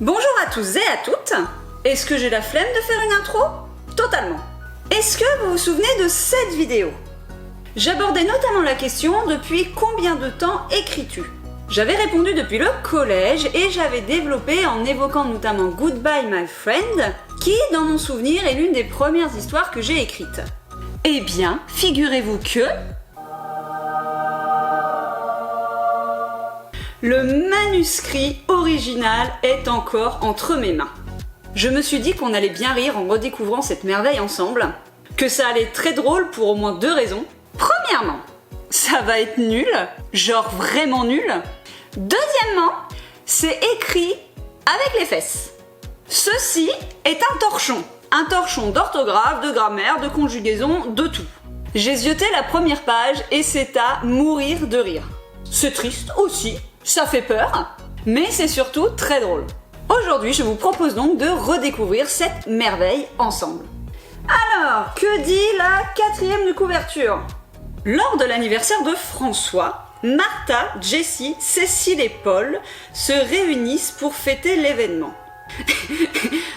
Bonjour à tous et à toutes. Est-ce que j'ai la flemme de faire une intro? Totalement. Est-ce que vous vous souvenez de cette vidéo? J'abordais notamment la question depuis combien de temps écris-tu? J'avais répondu depuis le collège et j'avais développé en évoquant notamment Goodbye My Friend, qui, dans mon souvenir, est l'une des premières histoires que j'ai écrites. Eh bien, figurez-vous que... le manuscrit original est encore entre mes mains. Je me suis dit qu'on allait bien rire en redécouvrant cette merveille ensemble, que ça allait être très drôle pour au moins deux raisons. Premièrement, ça va être nul, genre vraiment nul. Deuxièmement, c'est écrit avec les fesses. Ceci est un torchon d'orthographe, de grammaire, de conjugaison, de tout. J'ai zioté la première page et c'est à mourir de rire. C'est triste aussi. Ça fait peur, mais c'est surtout très drôle. Aujourd'hui, je vous propose donc de redécouvrir cette merveille ensemble. Alors, que dit la quatrième de couverture? Lors de l'anniversaire de François, Martha, Jessie, Cécile et Paul se réunissent pour fêter l'événement.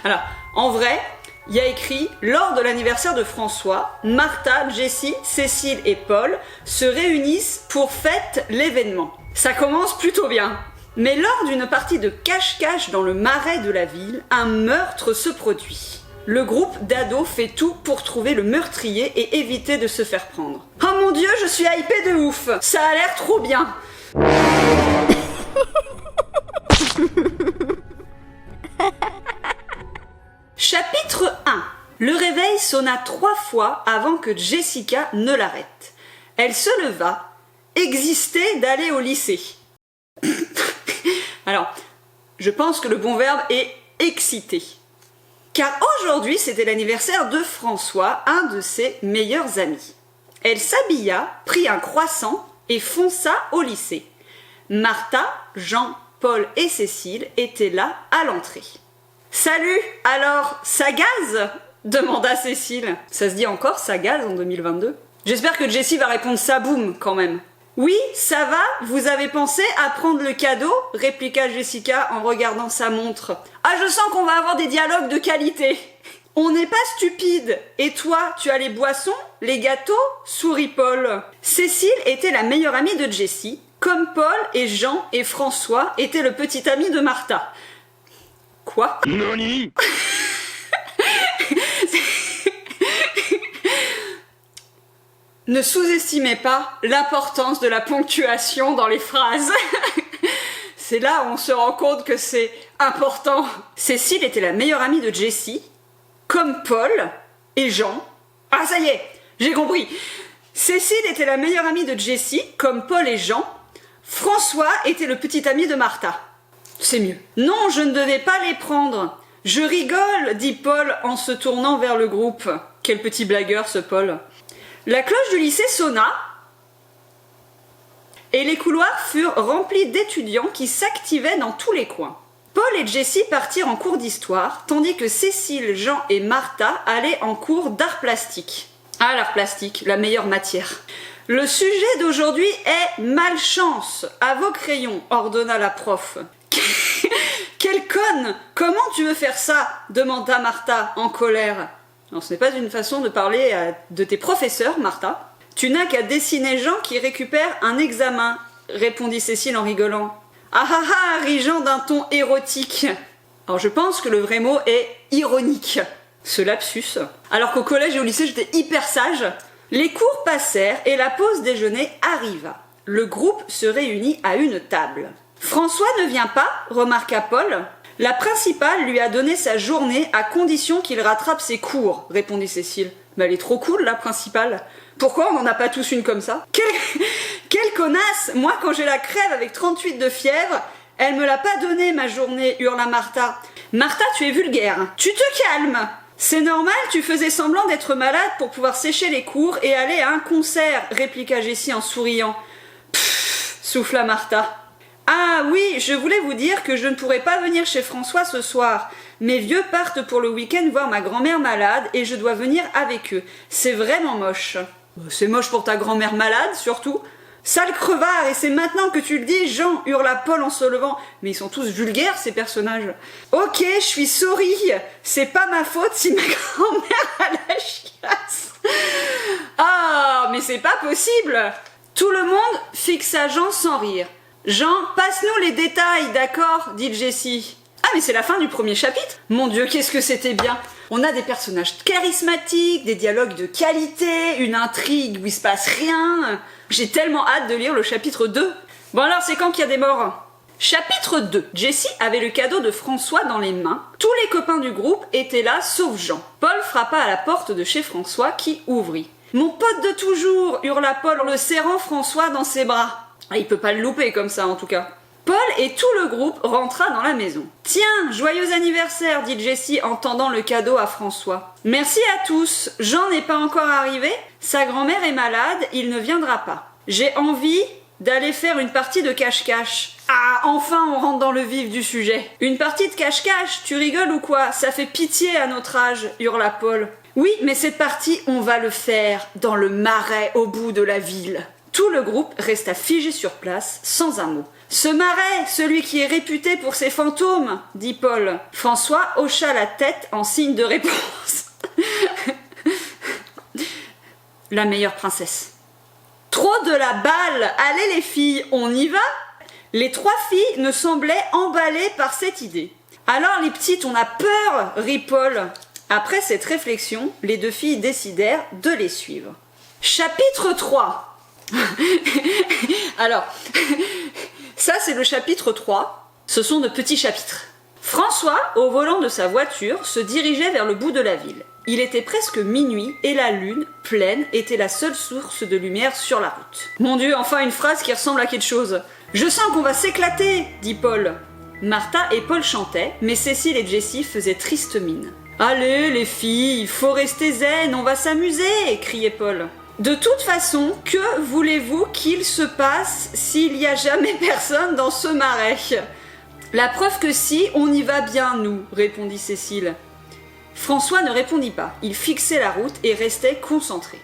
Alors, en vrai, il y a écrit « Lors de l'anniversaire de François, Martha, Jessie, Cécile et Paul se réunissent pour fêter l'événement ». Ça commence plutôt bien. Mais lors d'une partie de cache-cache dans le marais de la ville, un meurtre se produit. Le groupe d'ados fait tout pour trouver le meurtrier et éviter de se faire prendre. Oh mon dieu, je suis hypée de ouf! Ça a l'air trop bien! Chapitre 1. Le réveil sonna 3 fois avant que Jessica ne l'arrête. Elle se leva, existait d'aller au lycée. Alors, je pense que le bon verbe est excité. Car aujourd'hui, c'était l'anniversaire de François, un de ses meilleurs amis. Elle s'habilla, prit un croissant et fonça au lycée. Martha, Jean, Paul et Cécile étaient là à l'entrée. « Salut, alors, ça gaze ?» demanda Cécile. Ça se dit encore, ça gaze en 2022? J'espère que Jessie va répondre ça boum quand même. Oui, ça va, vous avez pensé à prendre le cadeau? Répliqua Jessica en regardant sa montre. Ah, je sens qu'on va avoir des dialogues de qualité. On n'est pas stupide. Et toi, tu as les boissons, les gâteaux? Sourit Paul. Cécile était la meilleure amie de Jessie, comme Paul et Jean et François étaient le petit ami de Martha. Quoi? Nani? Ne sous-estimez pas l'importance de la ponctuation dans les phrases. C'est là où on se rend compte que c'est important. Cécile était la meilleure amie de Jessie, comme Paul et Jean. Ah, ça y est, j'ai compris. Cécile était la meilleure amie de Jessie, comme Paul et Jean. François était le petit ami de Martha. C'est mieux. Non, je ne devais pas les prendre. Je rigole, dit Paul en se tournant vers le groupe. Quel petit blagueur ce Paul. La cloche du lycée sonna et les couloirs furent remplis d'étudiants qui s'activaient dans tous les coins. Paul et Jessie partirent en cours d'histoire, tandis que Cécile, Jean et Martha allaient en cours d'art plastique. Ah, l'art plastique, la meilleure matière. Le sujet d'aujourd'hui est malchance. À vos crayons, ordonna la prof. Quelle conne! Comment tu veux faire ça? Demanda Martha en colère. Non, ce n'est pas une façon de parler de tes professeurs, Martha. Tu n'as qu'à dessiner Jean qui récupère un examen, répondit Cécile en rigolant. Ah ah ah, rit Jean d'un ton érotique. Alors je pense que le vrai mot est ironique. Ce lapsus. Alors qu'au collège et au lycée, j'étais hyper sage. Les cours passèrent et la pause déjeuner arriva. Le groupe se réunit à une table. François ne vient pas, remarqua Paul. La principale lui a donné sa journée à condition qu'il rattrape ses cours, répondit Cécile. Mais elle est trop cool, la principale. Pourquoi on n'en a pas tous une comme ça? Quelle connasse! Moi, quand j'ai la crève avec 38 de fièvre, elle me l'a pas donnée, ma journée, hurla Martha. Martha, tu es vulgaire. Tu te calmes! C'est normal, tu faisais semblant d'être malade pour pouvoir sécher les cours et aller à un concert, répliqua Jessie en souriant. Pfff, souffla Martha. Ah oui, je voulais vous dire que je ne pourrai pas venir chez François ce soir. Mes vieux partent pour le week-end voir ma grand-mère malade et je dois venir avec eux. C'est vraiment moche. C'est moche pour ta grand-mère malade, surtout. Sale crevard, et c'est maintenant que tu le dis, Jean, hurla Paul en se levant. Mais ils sont tous vulgaires, ces personnages. Ok, je suis sorry, c'est pas ma faute si ma grand-mère a la chiasse. Ah, mais c'est pas possible. Tout le monde fixa Jean sans rire. Jean, passe-nous les détails, d'accord, dit Jessie. Ah, mais c'est la fin du premier chapitre. Mon Dieu, qu'est-ce que c'était bien. On a des personnages charismatiques, des dialogues de qualité, une intrigue où il se passe rien. J'ai tellement hâte de lire le chapitre 2. Bon alors, c'est quand qu'il y a des morts? Chapitre 2. Jessie avait le cadeau de François dans les mains. Tous les copains du groupe étaient là, sauf Jean. Paul frappa à la porte de chez François, qui ouvrit. « Mon pote de toujours !» hurla Paul en le serrant François dans ses bras. Ah, il peut pas le louper comme ça, en tout cas. Paul et tout le groupe rentra dans la maison. « Tiens, joyeux anniversaire !» dit Jessie en tendant le cadeau à François. « Merci à tous. Jean n'est pas encore arrivé. Sa grand-mère est malade, il ne viendra pas. J'ai envie d'aller faire une partie de cache-cache. » Ah, enfin on rentre dans le vif du sujet. « Une partie de cache-cache, tu rigoles ou quoi? Ça fait pitié à notre âge !» hurla Paul. « Oui, mais cette partie, on va le faire dans le marais au bout de la ville. » Tout le groupe resta figé sur place, sans un mot. « Ce marais, celui qui est réputé pour ses fantômes !» dit Paul. François hocha la tête en signe de réponse. La meilleure princesse. Trop de la balle! Allez les filles, on y va? Les trois filles ne semblaient emballées par cette idée. Alors les petites, on a peur, rit Paul. Après cette réflexion, les deux filles décidèrent de les suivre. Chapitre 3. Alors, ça c'est le chapitre 3. Ce sont de petits chapitres. François, au volant de sa voiture, se dirigeait vers le bout de la ville. Il était presque minuit et la lune, pleine, était la seule source de lumière sur la route. Mon Dieu, enfin une phrase qui ressemble à quelque chose. « Je sens qu'on va s'éclater !» dit Paul. Martha et Paul chantaient, mais Cécile et Jessie faisaient triste mine. « Allez les filles, il faut rester zen, on va s'amuser !» criait Paul. « De toute façon, que voulez-vous qu'il se passe s'il n'y a jamais personne dans ce marais ?»« La preuve que si, on y va bien, nous, » répondit Cécile. François ne répondit pas, il fixait la route et restait concentré.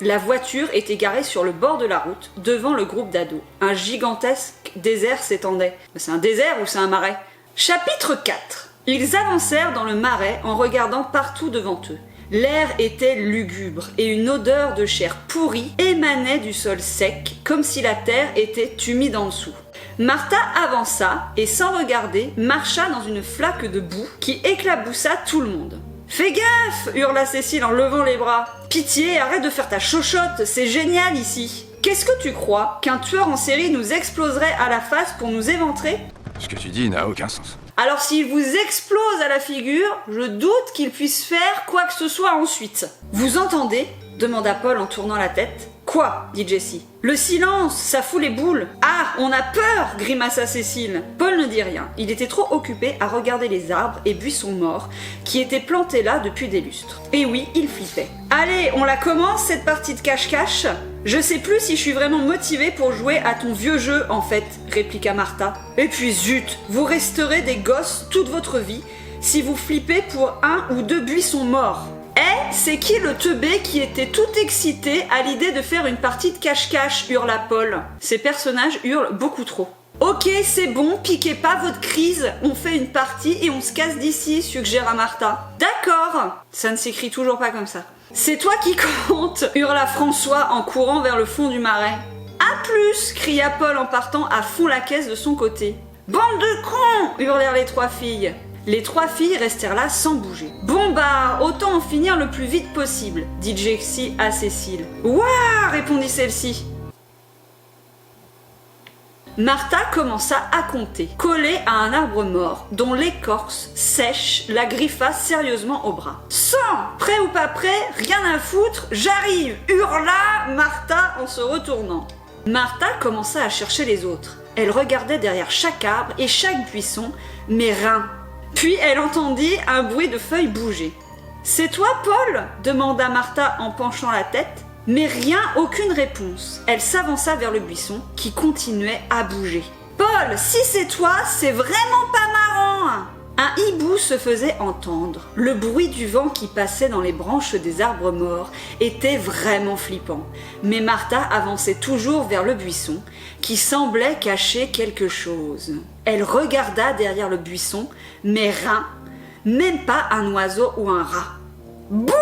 La voiture était garée sur le bord de la route, devant le groupe d'ados. Un gigantesque désert s'étendait. C'est un désert ou c'est un marais? Chapitre 4. Ils avancèrent dans le marais en regardant partout devant eux. L'air était lugubre et une odeur de chair pourrie émanait du sol sec, comme si la terre était humide en dessous. Martha avança et, sans regarder, marcha dans une flaque de boue qui éclaboussa tout le monde. « Fais gaffe !» hurla Cécile en levant les bras. « Pitié, arrête de faire ta chochotte, c'est génial ici !»« Qu'est-ce que tu crois, qu'un tueur en série nous exploserait à la face pour nous éventrer ?» Ce que tu dis n'a aucun sens. Alors s'il vous explose à la figure, je doute qu'il puisse faire quoi que ce soit ensuite. « Vous entendez ?» demanda Paul en tournant la tête. « Quoi ?» dit Jessie. « Le silence, ça fout les boules. »« Ah, on a peur !» grimaça Cécile. Paul ne dit rien. Il était trop occupé à regarder les arbres et buissons morts qui étaient plantés là depuis des lustres. Et oui, il flippait. « Allez, on la commence cette partie de cache-cache ? Je sais plus si je suis vraiment motivée pour jouer à ton vieux jeu en fait, répliqua Martha. Et puis zut, vous resterez des gosses toute votre vie si vous flippez pour 1 ou 2 buissons morts. Eh, c'est qui le teubé qui était tout excité à l'idée de faire une partie de cache-cache, hurla Paul. Ces personnages hurlent beaucoup trop. Ok, c'est bon, piquez pas votre crise, on fait une partie et on se casse d'ici, suggéra Martha. D'accord, ça ne s'écrit toujours pas comme ça. C'est toi qui compte, hurla François en courant vers le fond du marais. À plus, cria Paul en partant à fond la caisse de son côté. Bande de cons, hurlèrent les 3 filles. Les 3 filles restèrent là sans bouger. Bon bah, autant en finir le plus vite possible, dit Jessie à Cécile. Ouah, répondit celle-ci. Martha commença à compter, collée à un arbre mort, dont l'écorce sèche la griffa sérieusement au bras. 100, prêt ou pas prêt, rien à foutre, j'arrive, hurla Martha en se retournant. Martha commença à chercher les autres. Elle regardait derrière chaque arbre et chaque buisson, mais rien. Puis elle entendit un bruit de feuilles bouger. « C'est toi, Paul ?» demanda Martha en penchant la tête. Mais rien, aucune réponse. Elle s'avança vers le buisson, qui continuait à bouger. « Paul, si c'est toi, c'est vraiment pas marrant !» Un hibou Tout se faisait entendre. Le bruit du vent qui passait dans les branches des arbres morts était vraiment flippant. Mais Martha avançait toujours vers le buisson, qui semblait cacher quelque chose. Elle regarda derrière le buisson, mais rien, même pas un oiseau ou un rat. Bouh!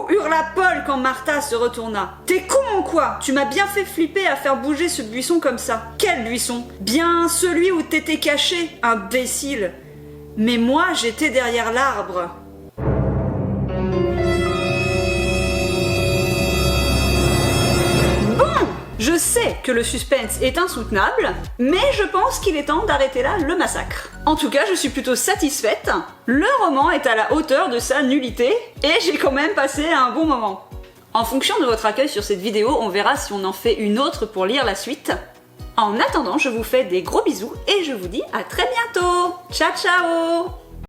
Hurla Paul quand Martha se retourna. T'es con ou quoi? Tu m'as bien fait flipper à faire bouger ce buisson comme ça. Quel buisson? Bien celui où t'étais caché, imbécile. Mais moi, j'étais derrière l'arbre. Bon, je sais que le suspense est insoutenable, mais je pense qu'il est temps d'arrêter là le massacre. En tout cas, je suis plutôt satisfaite. Le roman est à la hauteur de sa nullité, et j'ai quand même passé un bon moment. En fonction de votre accueil sur cette vidéo, on verra si on en fait une autre pour lire la suite. En attendant, je vous fais des gros bisous et je vous dis à très bientôt. Ciao ciao!